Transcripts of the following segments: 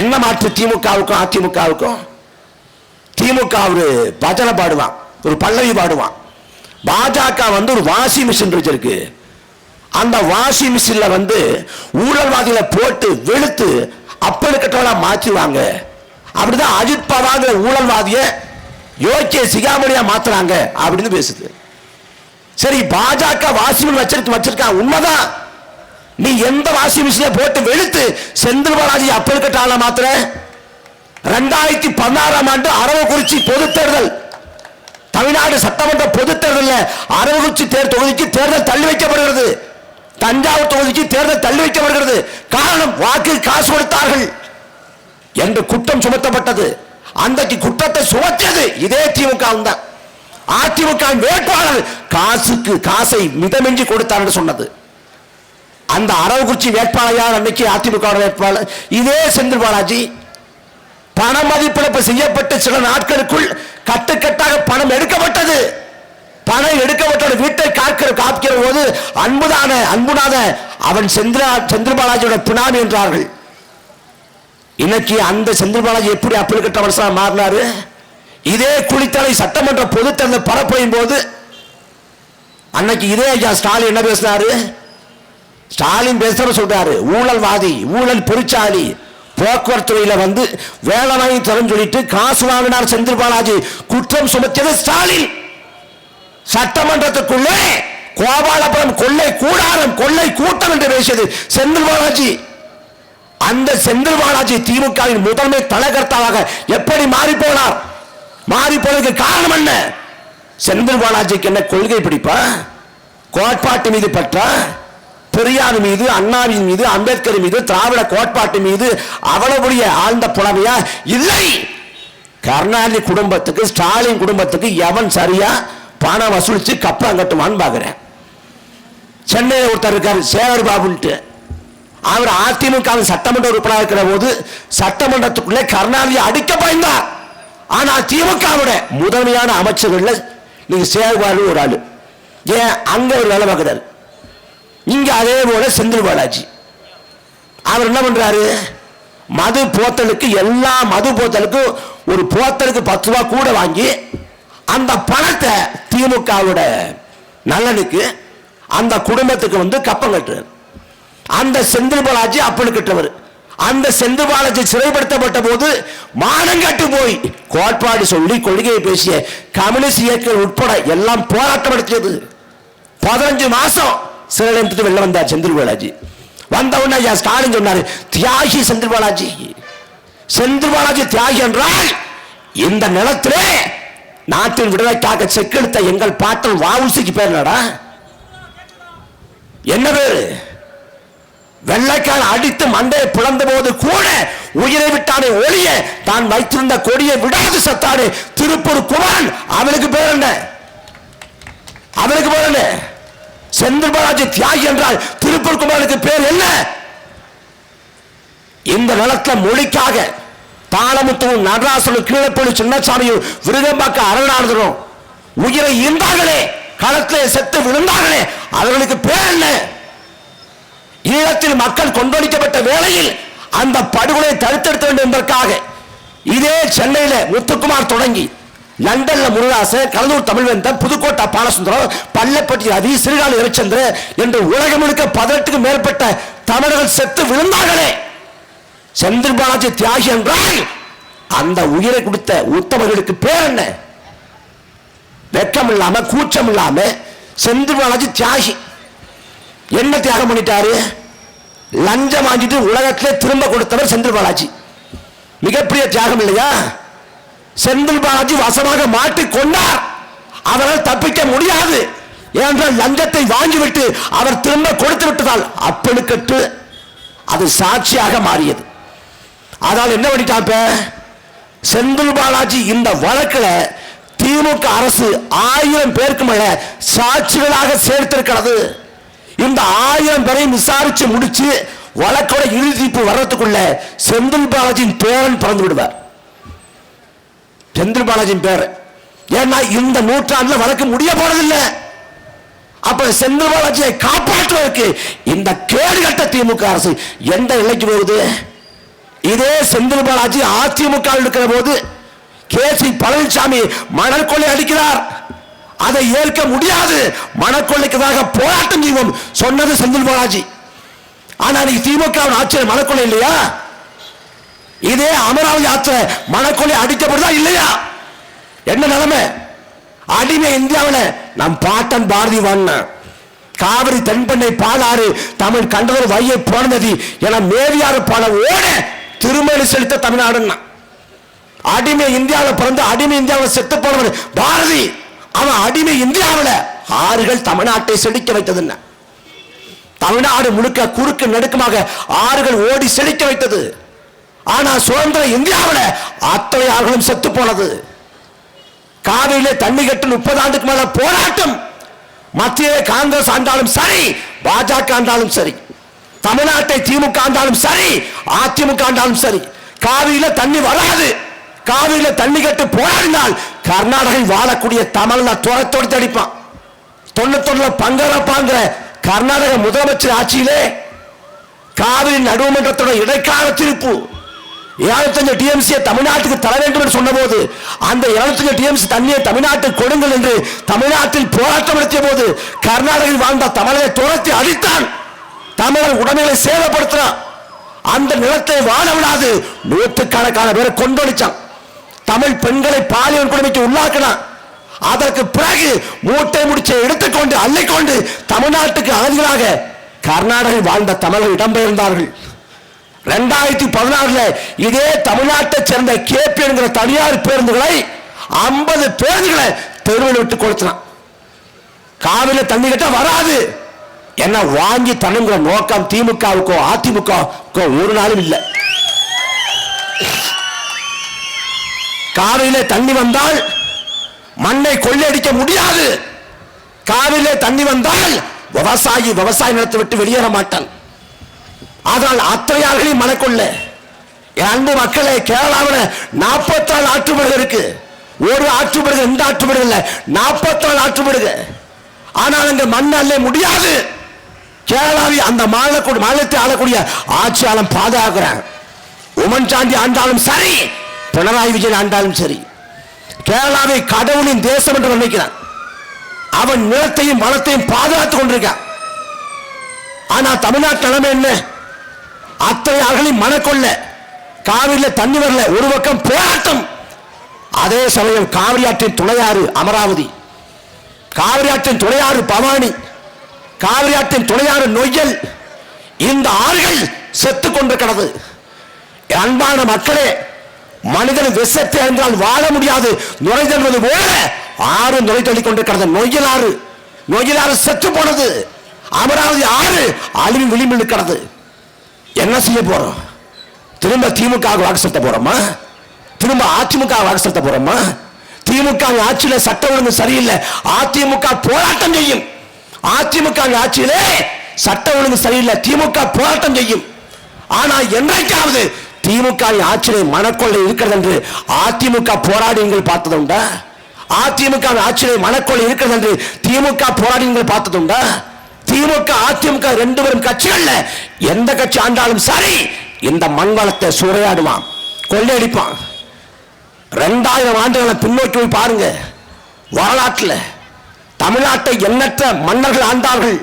என்ன மாற்று திமுகவுக்கும் அதிமுகவுக்கும்? திமுக ஒரு பஜனை பாடுவான், ஒரு பல்லவி பாடுவான். பாஜக ஒரு வாஷிங் மிஷின் வச்சிருக்கு. அந்த வாஷிங் மிஷின்ல ஊழல்வாதிகளை போட்டு வெளுத்து அப்படி கட்டவளா மாற்றுவாங்க. அப்படிதான் அஜித் பவார் ஊழல்வாதிய யோகே சிகாமணியா மாத்துறாங்க அப்படின்னு பேசுது. சரி, பாஜக வாஷிங் வச்சிருக்கா, உண்மைதான். நீ எந்த வாஷிங் மிஷினை போட்டு வெளுத்து செந்தில் பாலாஜி அப்படி கட்டால மாத்திர? 2016 ஆண்டு அரவக்குறிச்சி பொது தேர்தல், தமிழ்நாடு சட்டமன்ற பொது தேர்தலில் அரவக்குறிச்சி தொகுதிக்கு தேர்தல் தள்ளி வைக்கப்படுகிறது. தஞ்சாவூர் தொகுதிக்கு தேர்தல் தள்ளி வைக்கப்படுகிறது. காரணம், வாக்கு காசு கொடுத்தார்கள் என்று குற்றம் சுமத்தப்பட்டது. அந்த குற்றத்தை சுமத்தியது இதே திமுக தான். அதிமுக வேட்பாளர் காசை மிதமின்றி கொடுத்தார் என்று சொன்னது. அந்த அரவக்குறிச்சி வேட்பாளர் யார்? அன்னைக்கு அதிமுக வேட்பாளர் இதே செந்தில் பாலாஜி. பண மதிப்பிழப்பு செய்யப்பட்ட சில நாட்களுக்குள் கட்டுக்கட்டாக பணம் எடுக்கப்பட்டது. பணம் எடுக்கப்பட்ட வீட்டை காக்கிற போது அன்புநாத அவன் செந்தில் பாலாஜியோட பினாமி என்றார்கள். இன்னைக்கு அந்த செந்தில் பாலாஜி எப்படி அப்படி கட்ட வருஷம் மாறினாரு? இதே குளித்தலை சட்டமன்ற பொது தேர்தல் பரப்புரையும் போது அன்னைக்கு இதே ஸ்டாலின் என்ன பேசினாரு? ஸ்டாலின் பேசுற சொல்றாரு, ஊழல்வாதி, ஊழல் பொறிச்சாலி, போக்குவரத்து துறையில வேலை வாங்கி தரன்னு சொல்லிட்டு காசு வாங்கினார் செந்தில் பாலாஜி. குற்றம் சுமத்தியது ஸ்டாலின். சட்டமன்றத்துக்குள்ளே கோபாலபுரம் கொள்ளை கூடாரம், கொள்ளை கூட்டம் என்று பேசியது செந்தில் பாலாஜி. அந்த செந்தில் பாலாஜி திமுகவின் முதன்மை தலைகர்த்தாவாக எப்படி மாறி போனார்? மாறி போனதுக்கு காரணம் என்ன? செந்தில் பாலாஜிக்கு என்ன கொள்கை பிடிப்பா? கோட்பாட்டு மீது பற்றா? பெரியார் மீது, அண்ணாவின் மீது, அம்பேத்கர் மீது, திராவிட கோட்பாட்டு மீது அவ்வளவு ஆழ்ந்த புலமையா? இல்லை. கருணாநிதி குடும்பத்துக்கு, ஸ்டாலின் குடும்பத்துக்கு எவன் சரியா பணம் வசூலிச்சு கப்பம் கட்டுவான்னு பாக்குறேன். சென்னையில் ஒருத்தர் இருக்காரு, சேகர் பாபுன்ட்டு. அவர் அதிமுக சட்டமன்ற உறுப்பினர் இருக்கிற போது சட்டமன்றத்துக்குள்ளே கருணாநிதி அடிக்க பயந்தார். ஆனால் திமுக முதன்மையான அமைச்சர்கள் நீங்க சேகர் பாபு ஒரு ஆளு. ஏன் அங்க ஒரு வேலை பார்க்கிறார். இங்க அதே போல செந்தில் பாலாஜி அவர் என்ன பண்றாரு? மது போத்தலுக்கு, எல்லா மது போத்தலுக்கும் ஒரு போத்தலுக்கு 10 ரூபாய் கூட வாங்கி அந்த பணத்தை திமுகவோட நலனுக்கு அந்த குடும்பத்துக்கு கப்பம் கட்டுறார். அந்த செந்தில் பாலாஜி அப்படி கட்டவர். அந்த செந்தில் பாலாஜி சிறைப்படுத்தப்பட்ட போது மானங்கட்டு போய் கோட்பாடு சொல்லி கொள்கையை பேசிய கம்யூனிஸ்ட் இயக்கம் உட்பட எல்லாம் போராட்டம் நடத்தியது. 15 மாசம் சிறையிலிருந்து வெளில வந்தார் செந்தில் பாலாஜி. வந்த உடனே ஸ்டாலின் சொன்னாரு, தியாகி செந்தில் பாலாஜி. செந்தில் பாலாஜி தியாகி என்றால் இந்த நிலத்திலே நாட்டின் விடுதலைக்காக செக்கெடுத்த எங்கள் பாட்டன் வஉசிக்கு பேர் என்னடா? என்ன பேரு? வெள்ளைக்கான அடித்து மண்டையை பிளந்த போது கூட உயிரை விட்டானே ஒளிய தான் வைத்திருந்த கொடியை விடாது சத்தானே திருப்பூர் குமாரன். அவனுக்கு பேர் என்ன? அவனுக்கு பேர் என்ன? செந்தில் பாலாஜி தியாகி என்றால் திருப்பூர் குமாரனுக்கு பேர் என்ன? இந்த நிலத்தில் மொழிக்காக தாளமுத்துவும், நடராசனும், கீழப்பள்ளி சின்னசாமியும், விருகம்பாக்க அரணானந்தரும் உயிரை ஈந்தார்களே, களத்திலே செத்து விழுந்தார்களே, அவர்களுக்கு பேர் என்ன? ஈழத்தில் மக்கள் கொண்டொழிக்கப்பட்ட வேளையில் அந்த படுகொலை தடுத்தெடுத்த வேண்டும் என்பதற்காக இதே சென்னையில முத்துக்குமார் தொடங்கி லண்டன்ல முருகாசு, கடலூர் தமிழ்வேந்தன், புதுக்கோட்டை பாலசுந்தரம், பள்ளப்பட்டி ரவி, சிறுகால இரச்சந்திர என்று உலகம் முழுக்க 18க்கும் மேற்பட்ட தமிழர்கள் செத்து விழுந்தார்களே. செந்தில் பாலாஜி தியாகி என்றால் அந்த உயிரை கொடுத்த உத்தமர்களுக்கு பேர் என்ன? வெட்கம் இல்லாம, கூச்சம் இல்லாம செந்தில் பாலாஜி தியாகி. என்ன தியாகம் பண்ணிட்டாரு? லஞ்சம் வாங்கிட்டு உலகத்திலே திரும்ப கொடுத்தவர் செந்தில் பாலாஜி. மிகப்பெரிய தியாகம் இல்லையா? செந்தில் பாலாஜி வசமாக மாட்டிக்கொண்டார். அவரால் தப்பிக்க முடியாது. ஏனென்றால் லஞ்சத்தை வாங்கிவிட்டு அவர் திரும்ப கொடுத்து விட்டதால் அப்பழுக்கட்டு அது சாட்சியாக மாறியது. அதனால் என்ன பண்ணிட்டாங்க? செந்தில் பாலாஜி இந்த வழக்கில் திமுக அரசு 1000 பேருக்கு மேல சாட்சிகளாக சேர்த்திருக்கிறது. இந்த 1000 பேரையும் விசாரிச்சு முடிச்சு வழக்கோட இறுதி தீர்ப்பு வர்றதுக்குள்ள செந்தில் பாலாஜியின் பேரன் பிறந்து விடுவார். செந்தில் பாலாஜியின் பேர். ஏன்னா இந்த நூற்றாண்டுல வழக்கு முடிய போறதில்லை. அப்ப செந்தில் பாலாஜியை காப்பாற்றுவதற்கு இந்த கேடுகட்ட திமுக அரசு எந்த நிலைக்கு போகுது? இதே செந்தில் பாலாஜி அதிமுக இருக்கிற போது கேசி பழனிசாமி மணல் கொள்ளை அடிக்கிறார், அதை ஏற்க முடியாது, மணக்கொள்ளைக்காக போராட்டம் செய்வோம் சொன்னது செந்தில் பாலாஜி. ஆனா திமுக ஆட்சியில் மணக்கொள்ளை இல்லையா? இதே அமராவதி ஆற்ற மணக்கொள்ளை அடிக்கப்படுதா இல்லையா? என்ன நிலைமை? அடிமை இந்தியாவில் நம் பாட்டன் பாரதி வாழ்ன காவிரி தென்பெண்ணை பாலாறு தமிழ் கண்டவர் வையை போனதி என மேரியாறு பால ஓட திருமணி செலுத்த தமிழ்நாடுன்னா அடிமை இந்தியாவில் பிறந்து அடிமை இந்தியாவில் செத்து போனவர் பாரதி. அவன் அடிமை இந்தியாவில் ஆறுகள் தமிழ்நாட்டை செழிக்க வைத்தது. தமிழ்நாடு முழுக்க குறுக்கு நெடுக்குமாக ஆறுகள் ஓடி செழிக்க வைத்தது. ஆனா சுதந்திர இந்தியாவில் அத்தனை ஆறுகளும் செத்து போனது. காவிரியிலே தண்ணி கட்டு 30 ஆண்டுக்கு மேல போராட்டம். மத்திய காங்கிரஸ் ஆண்டாலும் சரி, பாஜக ஆண்டாலும் சரி, தமிழ்நாட்டை திமுக ஆண்டாலும் சரி, அதிமுக ஆண்டாலும் சரி, காவிரியில தண்ணி வராது. காவிரியில தண்ணி கட்டு போராடினால் கர்நாடகில் வாழக்கூடிய தமிழ்ல துரத்தோடு தடிப்பான். 91 பங்கரப்பாங்க கர்நாடக முதலமைச்சர் ஆட்சியிலே காவிரி நடுவமன்றத்தோட இடைக்கால தீர்ப்பு 75 டிஎம்சி தமிழ்நாட்டுக்கு தர வேண்டும் என்று சொன்ன போது அந்த 75 டிஎம்சி தண்ணியை தமிழ்நாட்டுக்கு கொடுங்கள் என்று தமிழ்நாட்டில் போராட்டம் நடத்திய போது கர்நாடகில் வாழ்ந்த தமிழரை துரத்தி அடித்தான். தமிழர் உடைமைகளை சேதப்படுத்தினான். அந்த நிலத்தை வாழ விடாது நூற்றுக்கணக்கான பேரை கொண்டொழிச்சான். தமிழ் பெண்களை பாலியல் கொடுமைக்கு உள்ளாக்கினான். அதற்கு பிறகு மூட்டை முடிச்சை எடுத்துக்கொண்டு அள்ளிக்கொண்டு தமிழ்நாட்டுக்கு அகதிகளாக கர்நாடகில் வாழ்ந்த தமிழர்கள் இடம்பெயர்ந்தார்கள். 2016 இதே தமிழ்நாட்டை சேர்ந்த கேபி என்கிற தனியார் பேருந்துகளை 50 பேருந்துகளை தெருவில் விட்டு கொடுத்தான். காவிரியில தண்ணி கட்ட வராது என்ன வாங்கி தண்ணுங்கிற நோக்கம் திமுகவுக்கோ அதிமுகவுக்கோ ஒரு நாளும் இல்லை. காவிரியிலே தண்ணி வந்தால் மண்ணை கொள்ளையடிக்க முடியாது. காவிரியிலே தண்ணி வந்தால் விவசாய நிலத்தை விட்டு வெளியேற மாட்டான். அதனால் அத்தனையார்களையும் மனக்கொள்ள அன்பு மக்களே, கேரளாவில் 44 ஆற்றுப்படுகை இருக்கு. ஒரு ஆற்றுப்படுகை 2 ஆற்றுப்படுகை இல்ல, 44 ஆற்றுப்படுகை. ஆனால் அங்க மண் அள்ள முடியாது. கேரளாவை அந்த மாநிலத்தை ஆளக்கூடிய ஆட்சியாளம் பாதுகாக்கிறாங்க. உமன் சாந்தி ஆண்டாலும் சரி, பினராயி விஜயன் ஆண்டாலும் சரி, கேரளாவை கடவுளின் தேசம் என்று நினைக்கிறான். அவன் நிலத்தையும் வளத்தையும் பாதுகாத்துக் கொண்டிருக்கான். ஆனா தமிழ்நாட்டு நிலைமை என்ன? அத்தனை ஆறுகளையும் மனக்கொள்ள காவிரியில தண்ணி வரல. ஒரு பக்கம் போராட்டம். அதே சமயம் காவிரி ஆற்றின் துணையாறு அமராவதி, காவிரி ஆற்றின் துணையாறு பவானி, காவிரி ஆற்றின் துணையாறு நொய்யல், இந்த ஆறுகள் செத்து கொண்டிருக்கிறது. அன்பான மக்களே, மனிதன் விஷத்தை என்றால் வாழ முடியாது நுழைதல்வது போல ஆறு நுழைத்தள்ளிக் கொண்டிருக்கிறது. நொய்யல் ஆறு செத்து போனது. அமராவதி ஆறு அழிவின் விளிம்பில் இருக்கிறது. என்ன செய்ய போறோம்? திரும்ப திமுக வாக்கு செலுத்த போறோமா? திரும்ப அதிமுக வாக்கு செலுத்த போறோமா? திமுக ஆட்சியில சட்ட ஒழுங்கு சரியில்லை, அதிமுக போராட்டம் செய்யும். அதிமுக ஆட்சியிலே சட்ட ஒழுங்கு சரியில்லை, திமுக போராட்டம் செய்யும். ஆனா என்றைக்காவது திமுக ஆட்சியிலே மனக்கொள்ளை இருக்கிறது என்று அதிமுக போராடி நீங்கள் பார்த்ததுண்டா? அதிமுக ஆட்சியிலே மனக்கொள்ளை இருக்கிறது என்று திமுக போராடி நீங்கள் பார்த்ததுண்டா? திமுக அதிமுக 2 பேரும் கட்சிகள்ல எந்த கட்சி ஆண்டாலும் சரி இந்த மண் வளத்தை சூறையாடுவான், கொள்ளையடிப்பான். 2000 ஆண்டுகளை பின்னோக்கி போய் பாருங்க. வரலாற்றில் தமிழ்நாட்டை எண்ணற்ற மன்னர்கள் ஆண்டார்கள்.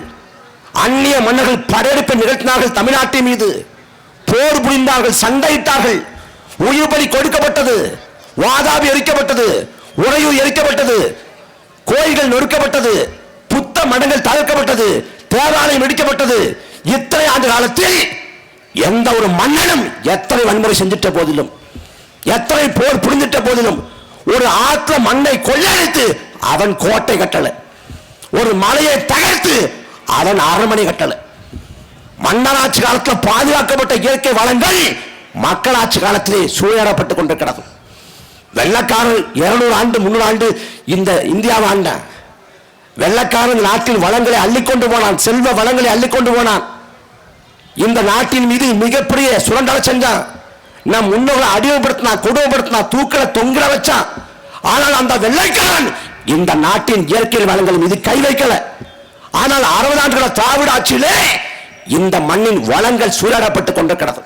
அந்நிய மன்னர்கள் படையெடுப்பை நிகழ்த்தினார்கள். தமிழ்நாட்டின் மீது போர் புரிந்தார்கள், சண்டையிட்டார்கள். உயிர் பலி கொடுக்கப்பட்டது. வாதாபி எரிக்கப்பட்டது, உறையூர் எரிக்கப்பட்டது, கோயில்கள் நொறுக்கப்பட்டது, புத்த மடங்கள் தகர்க்கப்பட்டது, தேவாலயம் இடிக்கப்பட்டது. இத்தனை ஆண்டு காலத்தில் எந்த ஒரு மன்னனும் எத்தனை வன்முறை செஞ்சிட்ட போதிலும், எத்தனை போர் புரிந்திட்ட போதிலும், ஒரு ஆற்ற மண்ணை கொள்ளையடித்து அவன் கோட்டை கட்டல, ஒரு மலையை தகர்த்து அவன் அரண்மனை கட்டல. மன்னராட்சி காலத்தில் பாதுகாக்கப்பட்ட இயற்கை வளங்கள் மக்களாட்சி காலத்திலே சூழப்பட்டுக் கொண்டிருக்கிறது. வெள்ளக்காரன் 200 ஆண்டு 300 ஆண்டு இந்த இந்தியாவை ஆண்ட வெள்ளக்காரன் நாட்டின் வளங்களை அள்ளிக்கொண்டு போனான், செல்வ வளங்களை அள்ளிக்கொண்டு போனான். இந்த நாட்டின் மீது மிகப்பெரிய சுரண்டலை செஞ்சான். நம் முன்னோர்களை அடிமைப்படுத்தினா, கொடுமைப்படுத்தினா, தூக்கில தொங்கிட வச்சான். ஆனால் அந்த வெள்ளைக்காரன் இந்த நாட்டின் இயற்கை வளங்கள் மீது கை வைக்கல. ஆனால் 60 ஆண்டுகள திராவிட ஆட்சியிலே இந்த மண்ணின் வளங்கள் சூழப்பட்டுக் கொண்டிருக்கிறது.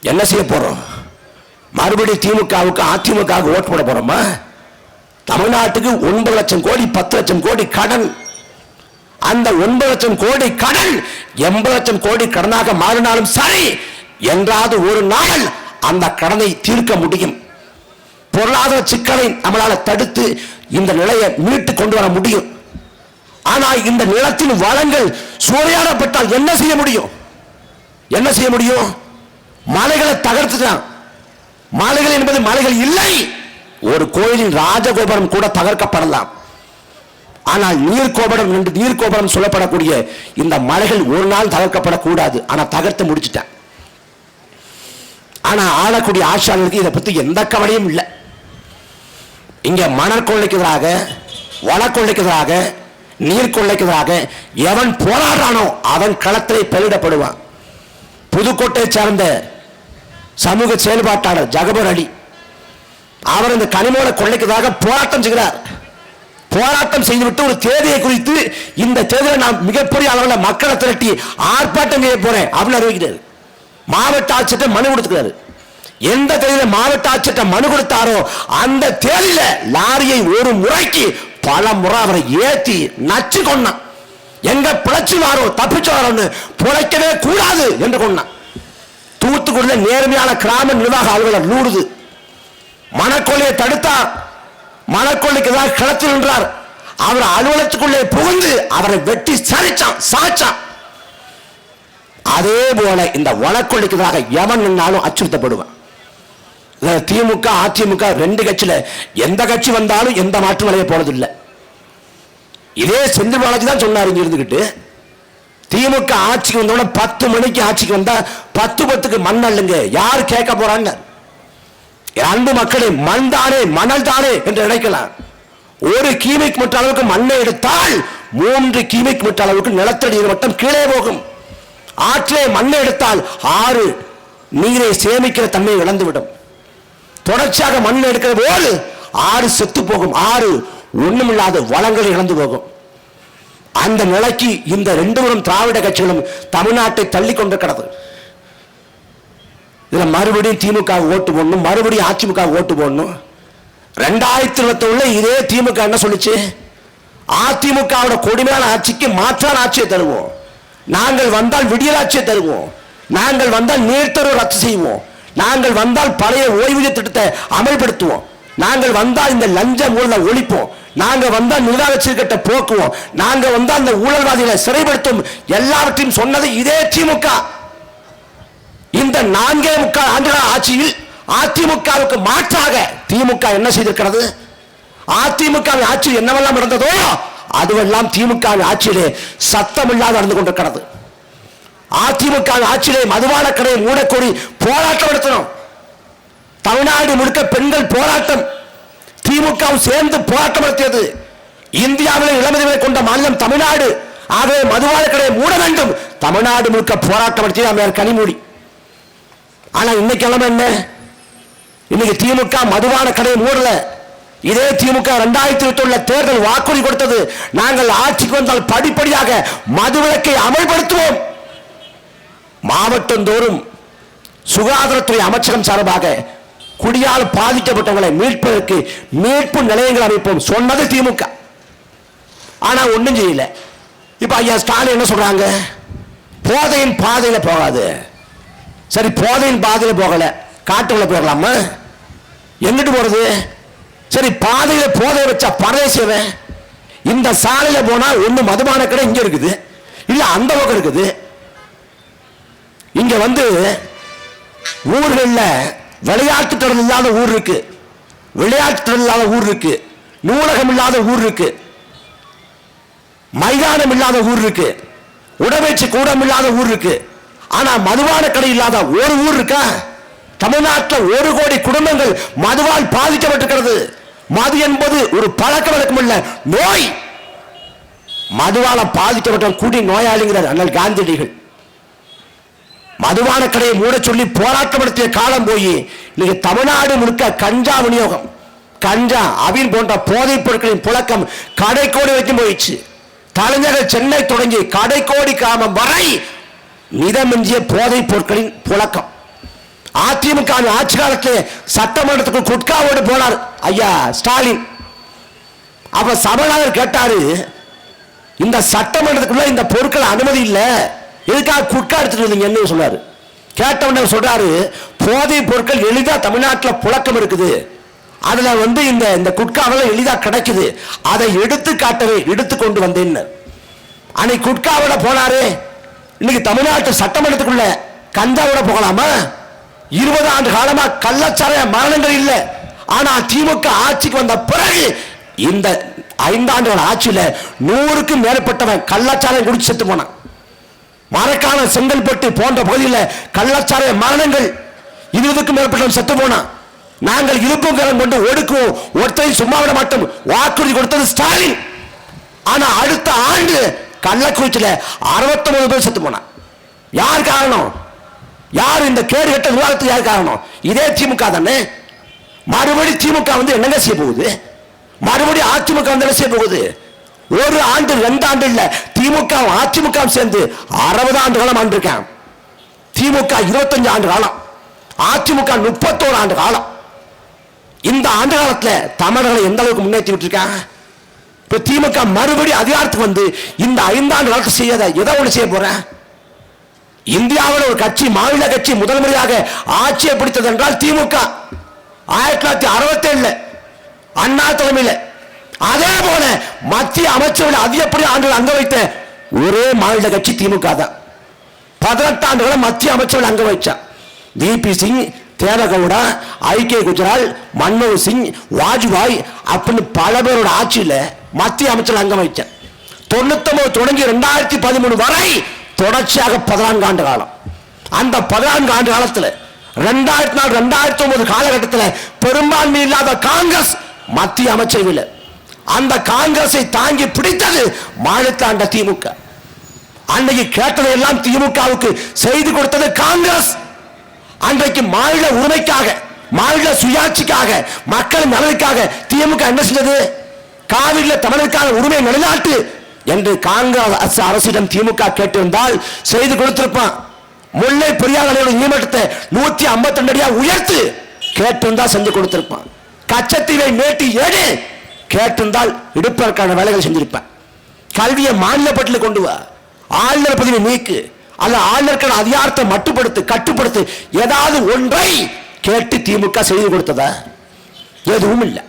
என்ன செய்ய போறோம்? மறுபடியும் திமுகவுக்கு அதிமுகவுக்கு ஓட்டு போட போறோமா? தமிழ்நாட்டுக்கு 9 லட்சம் கோடி 10 லட்சம் கோடி கடன். அந்த 9 லட்சம் கோடி கடன் 80 லட்சம் கோடி கடனாக மாறினாலும் சரி, என்றாவது ஒரு நாள் அந்த கடனை தீர்க்க முடியும். பொருளாதார சிக்கலை நம்மளால தடுத்து இந்த நிலையை மீட்டு கொண்டு வர முடியும். ஆனால் இந்த நிலத்தின் வளங்கள் சூறையாடப்பட்டால் என்ன செய்ய முடியும்? என்ன செய்ய முடியும்? மலைகளை தகர்த்துட்டான். மலைகள் என்பது மலைகள் இல்லை. ஒரு கோயிலின் ராஜகோபுரம் கூட தகர்க்கப்படலாம். ஆனால் நீர்கோபுரம் சொல்லப்படக்கூடிய இந்த மலைகள் ஒரு நாள் தகர்க்கப்படக்கூடாது. ஆனா தகர்த்து முடிச்சுட்டான். ஆனா ஆளக்கூடிய ஆட்சியாளருக்கு இதை பத்தி எந்த கவலையும் இல்லை. இங்க மணல் கொள்ளைக்கு எதிராக, வளக்கொள்ளைக்கு எதிராக, நீர் கொள்ளைக்கு எதிராக எவன் போராடுறானோ அவன் களத்திலே பலியிடப்படுவான். புதுக்கோட்டையை சேர்ந்த சமூக செயல்பாட்டாளர் ஜகபர் அலி, அவர் இந்த கனிமூல கொள்ளைக்கு போராட்டம் செய்கிறார். போராட்டம் செய்துவிட்டு ஒரு தேதியை குறித்து, இந்த தேதியில் நான் மிகப்பெரிய அளவில் மக்களை திரட்டி ஆர்ப்பாட்டம் செய்ய போறேன் அப்படின்னு அறிவிக்கிறார். மாவட்ட ஆட்சியர் மனு கொடுத்துக்கிறாரு. எந்த தேதியில மாவட்ட ஆட்சியர் மனு கொடுத்தாரோ அந்த தேதியில லாரியை ஒரு முறைக்கு பல முறை அவரை ஏற்றி நச்சு கொண்டான். எங்க பிழைச்சு வாரோ தப்பிச்சு வாரோன்னு பிழைக்கவே கூடாது என்று கொண்டான். தூத்துக்குடியில் நேர்மையான கிராம நிர்வாக அலுவலர் லூடுது மணக்கொள்ளையை தடுத்தார். மணக்கொள்ளைக்கு தான் களத்தில் நின்றார். அவர் அலுவலகத்துக்குள்ளே புகுந்து அவரை வெட்டி சாய்ச்சான். அதே போல இந்த வழக்கொள்ளைக்கு எவன் நின்னாலும் அச்சுறுத்தப்படுவான். திமுக அதிமுக ரெண்டு கட்சியில எந்த கட்சி வந்தாலும் எந்த மாற்றம் அடைய போறதில்லை. இதே செந்தில் பாலாஜி தான் சொன்னார். இங்க இருந்துகிட்டு திமுக ஆட்சிக்கு வந்தோட 10 மணிக்கு ஆட்சிக்கு வந்தா 10:10க்கு மண் அள்ளுங்க, யார் கேட்க போறாங்க? அன்பு மக்களே, மண் தானே மணல் தானே என்று நினைக்கலாம். 1 கியூபிக் மீட்டர் அளவுக்கு மண்ணை எடுத்தால் 3 கியூபிக் மீட்டர் அளவுக்கு நிலத்தடி நீர் மட்டம் கீழே போகும். ஆற்றிலே மண்ணை எடுத்தால் 6 நீரை சேமிக்கிற தன்மையை இழந்துவிடும். தொடர்ச்சியாக மண் எடுக்கிற போது 6 செத்து போகும். 6 ஒண்ணுமில்லாத வளங்களை இழந்து போகும். அந்த நிலைக்கு இந்த 2 திராவிட கட்சிகளும் தமிழ்நாட்டை தள்ளி கொண்டு கிடது. இதுல மறுபடியும் திமுக ஓட்டு போடணும், மறுபடியும் அதிமுக ஓட்டு போடணும். 2021 இதே திமுக என்ன சொல்லிச்சு? அதிமுக கொடுமையான ஆட்சிக்கு மாற்றான ஆட்சியை தருவோம், நாங்கள் வந்தால் விடியலாட்சியை தருவோம், நாங்கள் வந்தால் நீர்த்தரவு ரத்து செய்வோம், நாங்கள் வந்தால் பழைய ஓய்வூதிய திட்டத்தை அமல்படுத்துவோம், நாங்கள் வந்தால் இந்த லஞ்ச ஊழலை ஒழிப்போம், நாங்கள் வந்தால் நிர்வாக சீர்கேட்டை போக்குவோம், நாங்கள் வந்தால் இந்த ஊழல்வாதிகளை சிறைப்படுத்தும், எல்லாவற்றையும் சொன்னது இதே திமுக. இந்த 4.25 ஆண்டுகால ஆட்சியில் அதிமுகவுக்கு மாற்றாக திமுக என்ன செய்திருக்கிறது? அதிமுக ஆட்சி என்னவெல்லாம் நடந்ததோ அதுவெல்லாம் திமுக ஆட்சியிலே சத்தமில்லாத நடந்து கொண்டிருக்கிறது. அதிமுக ஆட்சியிலே மதுபான கடையை மூடக்கோரி போராட்டம் நடத்தணும். தமிழ்நாடு முழுக்க பெண்கள் போராட்டம், திமுக சேர்ந்து போராட்டம் நடத்தியது. இந்தியாவில் இளமதிகளை கொண்ட மாநிலம் தமிழ்நாடு. ஆகவே மதுபான கடையை மூட வேண்டும். தமிழ்நாடு முழுக்க போராட்டம் நடத்திய கனிமொழி. ஆனா இன்னைக்கு கிழமை என்ன? இன்னைக்கு திமுக மதுபான கடையை மூடல. இதே திமுக 2021 தேர்தல் வாக்குறுதி கொடுத்தது, நாங்கள் ஆட்சிக்கு வந்தால் படிப்படியாக மதுவிலக்கை அமல்படுத்துவோம். மாவட்டந்தோறும் சுகாதாரத்துறை அமைச்சகம் சார்பாக குடியால் பாதிக்கப்பட்டவர்களை மீட்பதற்கு மீட்பு நிலையங்கள் அமைப்போம் சொன்னது திமுக. ஆனா ஒண்ணும் செய்யல. இப்ப ஐயா ஸ்டாலின் என்ன சொல்றாங்க? போதையின் பாதையில போகாது. சரி, போதையின் பாதையில போகல, காட்டுக்குள்ள போயிடலாமா? எங்கிட்டு போறது? சரி, பாதையில போதை வச்சா பரதேசியவன் இந்த சாலையில போனா ஒண்ணு மதுபான கடை இங்க இருக்குது, இல்ல அந்த பக்கம் இருக்குது. இங்க ஊர்கள்ல விளையாட்டு திறன் இல்லாத ஊர் இருக்கு, விளையாட்டு திறன் இல்லாத ஊர் இருக்கு, நூலகம் இல்லாத ஊர் இருக்கு, மைதானம் இல்லாத ஊர் இருக்கு, உடற்பயிற்சி கூடம் இல்லாத ஊர் இருக்கு. ஆனா மதுபான கடை இல்லாத ஒரு ஊர் இருக்கா? தமிழ்நாட்டில் 1 கோடி குடும்பங்கள் மதுவால் பாதிக்கப்பட்டிருக்கிறது. மது என்பது ஒரு பழக்க வழக்கம் இல்ல, நோய். மதுவால பாதிக்கப்பட்ட குடி நோயாளிங்கிறார் அண்ணல் காந்தியடிகள். மதுபான கடையை மூட சொல்லி போராட்டம் நடத்திய காலம் போய் இன்னைக்கு தமிழ்நாடு முழுக்க கஞ்சா விநியோகம், கஞ்சா அவின் போன்ற போதைப் பொருட்களின் புழக்கம் கடைக்கோடி வரைக்கும் போயிடுச்சு. தலைநகர் சென்னை தொடங்கி கடைக்கோடி கிராமம் வரை மிதமிஞ்சிய போதைப் பொருட்களின் புழக்கம். அதிமுக ஆட்சி காலத்தில் சட்டமன்றத்துக்கு குட்காவோடு போனார் ஐயா ஸ்டாலின். அப்ப சபாநாயகர் கேட்டாரு, இந்த சட்டமன்றத்துக்குள்ள இந்த பொருட்கள் அனுமதி இல்லை, எதுக்காக குட்கா எடுத்துட்டு வந்தீங்கன்னு சொன்னாரு. கேட்டவன சொல்றாரு, போதை பொருட்கள் எளிதா தமிழ்நாட்டில் புழக்கம் இருக்குது, அதுல இந்த குட்காவெல்லாம் எளிதா கிடைக்குது, அதை எடுத்து காட்டவே எடுத்து கொண்டு வந்தேன்னு. அன்னைக்கு குட்காவோட போனாரு. இன்னைக்கு தமிழ்நாட்டு சட்டமன்றத்துக்குள்ள கஞ்சாவோட போகலாமா? 20 ஆண்டு காலமா கள்ளச்சாராய மரணங்கள் இல்லை. ஆனா திமுக ஆட்சிக்கு வந்த பிறகு இந்த 5 ஆண்டுகள் ஆட்சியில 100க்கும் மேற்பட்டவன் கள்ளச்சாராயம் குடிச்சு செத்து போனான். மரக்கான செங்கல்பட்டு போன்ற பகுதியில் கள்ளச்சாராய மரணங்கள் 20க்கும் மேற்பட்டவன் செத்து போனான். நாங்கள் இருப்பும் கரம் கொண்டு ஒடுக்குவோம், ஒருத்தரையும் சும்மா விட மாட்டோம் வாக்குறுதி கொடுத்தது ஸ்டாலின். ஆனா அடுத்த ஆண்டு கள்ளக்குறிச்சியில 69 பேர் செத்து போனான். யார் காரணம்? யார் இந்த கேடு கட்ட விவாதத்துக்கு யார் காரணம்? இதே திமுக தானே. மறுபடி திமுக என்னங்க செய்ய போகுது? மறுபடி அதிமுக என்ன செய்ய போகுது? ஒரு ஆண்டு 2 ஆண்டு இல்ல, திமுக அதிமுக சேர்ந்து 60 ஆண்டு காலம் ஆண்டிருக்கான். திமுக 25 ஆண்டு காலம், அதிமுக 31 ஆண்டு காலம். இந்த ஆண்டு காலத்தில் தமிழர்களை எந்த அளவுக்கு முன்னேற்றி விட்டுருக்காங்க. இப்ப திமுக மறுபடி அதிகாரத்துக்கு இந்த 5 ஆண்டு காலத்தில் செய்யாத ஏதோ ஒன்று செய்ய போறேன். இந்தியாவில் ஒரு கட்சி, மாநில கட்சி முதல் முறையாக ஆட்சியை பிடித்தது என்றால் திமுக 1967 அண்ணா தலைமையில். அதே போல மத்திய அமைச்சர்கள் அதிகப்படி ஆண்டுகள் அங்க வைத்த ஒரே மாநில கட்சி திமுக தான். 18 ஆண்டுகளை மத்திய அமைச்சர்கள் அங்க வச்சான். விபி சிங், தேவகவுடா, ஐகே குஜரால், மன்மோகன் சிங், வாஜ்பாய் அப்படின்னு பல பேரோட ஆட்சியில மத்திய அமைச்சர்கள் அங்க வச்சான். 99 தொடங்கி 2013 வரை தொடர்ச்சியாக 14 ஆண்டு காலம். அந்த 14 ஆண்டு காலத்தில் 2004 2009 காலகட்டத்தில் பெரும்பான்மை இல்லாத காங்கிரஸ் மத்திய அமைச்சரவையில் அந்த காங்கிரஸை தாங்கி பிடித்தது மாநிலத்தாண்ட திமுக. அன்னைக்கு கேட்டதை எல்லாம் திமுகவுக்கு செய்து கொடுத்தது காங்கிரஸ். அன்றைக்கு மாநில உரிமைக்காக, மாநில சுயாட்சிக்காக, மக்கள் நலனுக்காக திமுக என்ன செஞ்சது? காவிரியில் தமிழருக்கான உரிமை நிலைநாட்டு என்று காங்கிரஸ் அரசிடம் திமுக கேட்டிருந்தால் செய்து கொடுத்திருப்பான். முல்லை பெரியார் அணையோட நீர்மட்டத்தை 152 அடியா உயர்த்து கேட்டிருந்தா செஞ்சு கொடுத்திருப்பான். கச்சத்தீவை மேட்டி ஏடு கேட்டிருந்தால் இடுப்பதற்கான வேலைகள் செஞ்சிருப்பான். கல்வியை மாநில பட்டியலில் கொண்டு வா, ஆளுநர் பதவி நீக்கு, அல்ல ஆளுநருக்கான அதிகாரத்தை மட்டுப்படுத்து, கட்டுப்படுத்து, ஏதாவது ஒன்றை கேட்டு திமுக செய்து கொடுத்ததா? எதுவும் இல்லை.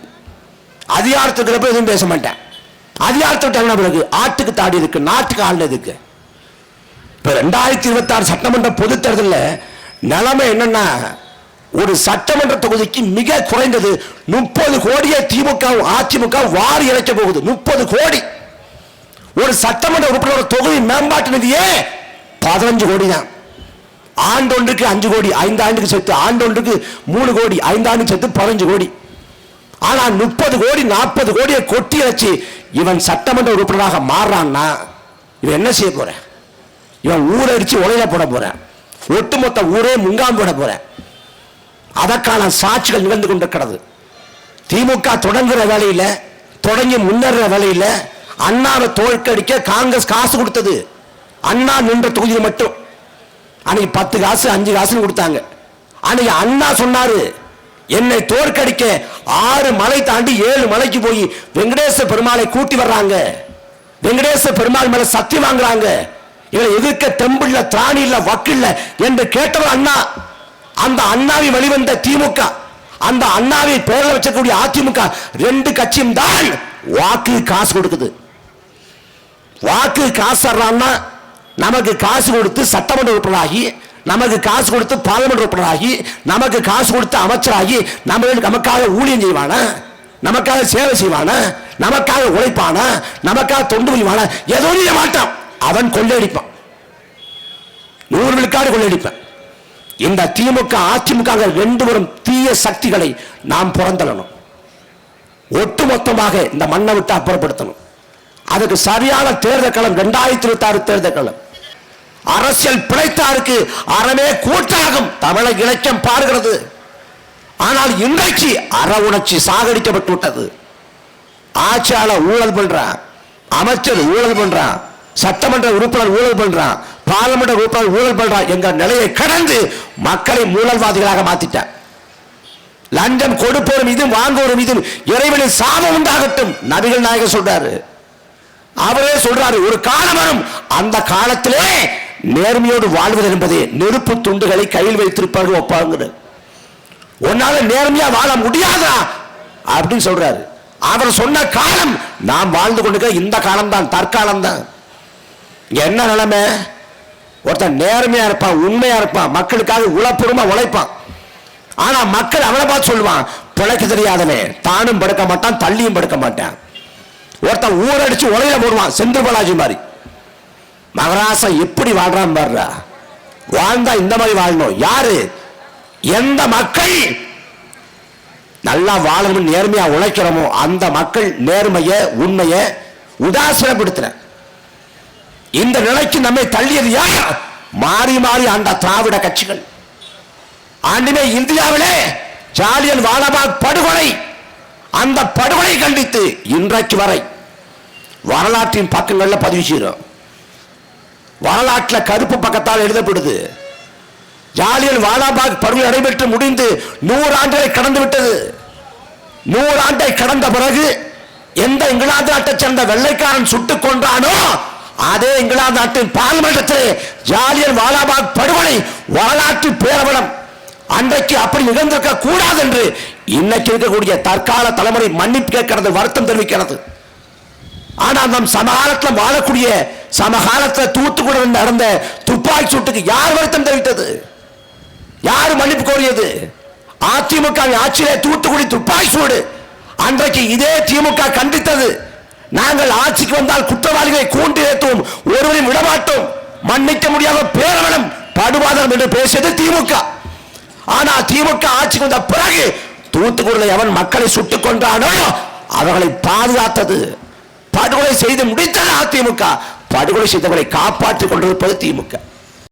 அதிகாரத்துக்கு எதுவும் பேச மாட்டேன். அதிகாரத்தை பிறகு ஆட்டுக்கு தாடி இருக்கு, நாட்டுக்கு ஆள் இருக்கு. இப்ப 2026 சட்டமன்ற பொது தேர்தலில் நிலைமை என்னன்னா, ஒரு சட்டமன்ற தொகுதிக்கு மிக குறைந்தது 30 கோடியை திமுக அதிமுக வாரி இறைக்க போகுது. 30 கோடி. ஒரு சட்டமன்ற உறுப்பினர் தொகுதி மேம்பாட்டு நிதியே 15 கோடி தான். ஆண்டொன்றுக்கு 5 கோடி, 5 ஆண்டுக்கு சேர்த்து ஆண்டொன்றுக்கு 3 கோடி, 5 ஆண்டுக்கு சேர்த்து 15 கோடி. ஆனா 30 கோடி 40 கோடியை கொட்டி வச்சு இவன் சட்டமன்ற உறுப்பினராக மாறுறான்னா இவன் என்ன செய்ய போற? இவன் ஊரடிச்சு உலையில போட போறேன், ஒட்டுமொத்த ஊரே முங்காம் போட போறேன். அதற்கான சாட்சிகள் நிகழ்ந்து கொண்டிருக்கிறது. திமுக தொடங்குற வேலையில, தொடங்கி முன்னேற வேலையில அண்ணாவை தோற்கடிக்க காங்கிரஸ் காசு கொடுத்தது. அண்ணா நின்ற தொகுதியில் மட்டும் அன்னைக்கு 10 காசு 5 காசுன்னு கொடுத்தாங்க. அன்னைக்கு அண்ணா சொன்னாரு, என்னை தோற்கடிக்க 6 மலை தாண்டி 7 மலைக்கு போய் வெங்கடேச பெருமாளை கூட்டி வர்றாங்க, வெங்கடேச பெருமாள் மேல சத்தியம் வாங்குறாங்க, இவரை எதிர்க்க தெம்பில்ல, திராணி இல்ல, வக்கு இல்ல என்று கேட்டவர் அண்ணா. அந்த அண்ணாவை வெளிவந்த திமுக, அந்த அண்ணாவை பெயரில் வச்சக்கூடிய அதிமுக 2 கட்சியும் தான் வாக்கு காசு கொடுக்குது. வாக்கு காசு நமக்கு காசு கொடுத்து சட்டமன்ற உறுப்பினராகி, நமக்கு காசு கொடுத்து பார்லிமெண்ட் உறுப்பினராகி, நமக்கு காசு கொடுத்து அமைச்சராகி நமக்காக ஊழியம் செய்வானா, நமக்காக சேவை செய்வானா, நமக்காக உழைப்பானா, நமக்காக தொண்டு புரிவானா? எதுவும் செய்ய மாட்டான். அவன் கொள்ளையடிப்பான், 100 விழுக்காடு கொள்ளையடிப்பான். இந்த திமுக அதிமுக 2 வரும் தீய சக்திகளை நாம் புறந்தள்ளணும். ஒட்டுமொத்தமாக இந்த மண்ணை விட்டு அப்புறப்படுத்தணும். அதுக்கு சரியான தேர்தல் களம் 2026 தேர்தல் களம். அரசியல் பிழைத்தாருக்கு அறமே கூட்டாகும் தமிழக இலக்கியம் பாடுகிறது. ஆனால் இன்றைக்கு அற உணர்ச்சி சாகடிக்கப்பட்டு விட்டது. ஆட்சியாளர் ஊழல் பண்றான், அமைச்சர் ஊழல் பண்றான், சட்டமன்ற உறுப்பினர் ஊழல் பண்றான், பார்லிமெண்ட் உறுப்பினர் ஊழல் பண்றான் எங்க நிலையை கடந்து மக்களை ஊழல்வாதிகளாக மாத்திட்டார். லஞ்சம் கொடுப்போரும் இது வாங்குவோரும் இது இறைவனின் சாபம் உண்டாகட்டும் நபிகள் நாயகர் சொல்றாரு. அவரே சொல்றாரு ஒரு காலம் வரும் அந்த காலத்திலே நேர்மையோடு வாழ்வது என்பதே நெருப்பு துண்டுகளை கையில் வைத்திருப்பார்கள் ஒப்பாங்க. உன்னால நேர்மையா வாழ முடியாதா அப்படின்னு சொல்றாரு. அவர் சொன்ன காலம் நாம் வாழ்ந்து கொண்டிருக்க இந்த காலம் தான், தற்காலம் தான். என்ன நிலைமை? ஒருத்தன் நேர்மையா இருப்பான், உண்மையா இருப்பான், மக்களுக்காக உழைப்புறமா உழைப்பான். ஆனா மக்கள் அவனை பார்த்து சொல்லுவான் பிழைக்க தெரியாதவன், தானும் படுக்க மாட்டான் தள்ளியும் படுக்க மாட்டான். ஒருத்தன் ஊரடிச்சு உலையில போடுவான், செந்தில் பாலாஜி மாதிரி. மகராசன் எப்படி வாழ்றான் பாருடா. வாழ்ந்தா இந்த மாதிரி வாழணும். யாரு? எந்த மக்கள் நல்லா வாழணும் நேர்மையா உழைக்கிறோமோ அந்த மக்கள் நேர்மைய உண்மைய உதாசீனப்படுத்துற இந்த நிலைக்கு நம்மை தள்ளியது யார்? மாறி மாறி ஆண்ட திராவிட கட்சிகள். ஆண்டுமே இந்தியாவிலே ஜாலியன் வாலாபாக் படுகொலை, அந்த படுகொலை கண்டித்து இன்றைக்கு வரை வரலாற்றின் பக்கங்கள்ல பதிவு செய்கிறோம். வரலாற்றில் கருப்பு பக்கத்தால் எழுதப்படுது. ஜாலியன் வாலாபாக் படுகொலை நடைபெற்று முடிந்து 100 ஆண்டுகளை கடந்து விட்டது. 100 ஆண்டை கடந்த பிறகு எந்த இங்கிலாந்து நாட்டை சேர்ந்த வெள்ளைக்காரன் சுட்டுக் கொன்றானோ அதே இங்கிலாந்து நாட்டின் பார்லிமெண்டத்தில் ஜாலியன் வாலாபாக் படுகொலை வரலாற்று பேரவலம். அன்றைக்கு அப்படி நிகழ்ந்திருக்க கூடாது என்று இன்னைக்கு இருக்கக்கூடிய தற்கால தலைமுறை மன்னிப்பு கேட்கிறது, வருத்தம் தெரிவிக்கிறது. ஆனால் நம் சமகாலத்தில் வாழக்கூடிய சமகாலத்தில் தூத்துக்குடி நடந்த துப்பாக்கி சூட்டுக்கு யார் வருத்தம் தெரிவித்தது? யார் மன்னிப்பு கோரியது? அதிமுக ஆட்சியிலே தூத்துக்குடி துப்பாக்கி சூடு அன்றைக்கு இதே திமுக கண்டித்தது. நாங்கள் ஆட்சிக்கு வந்தால் குற்றவாளிகளை கூண்டி ஏற்றுவோம், ஒருவரையும் விடமாட்டோம், மன்னிக்க முடியாத பேரவலம் படுவாதம் என்று பேசியது திமுக. ஆனா திமுக ஆட்சிக்கு வந்த பிறகு தூத்துக்குடியில் எவன் மக்களை சுட்டுக் கொண்டானோ அவர்களை பாதுகாத்தது, படுகொலை செய்து முடித்தது அதிமுக. படுகொலை செய்தவர்களை காப்பாற்றிக் கொண்டிருப்பது திமுக.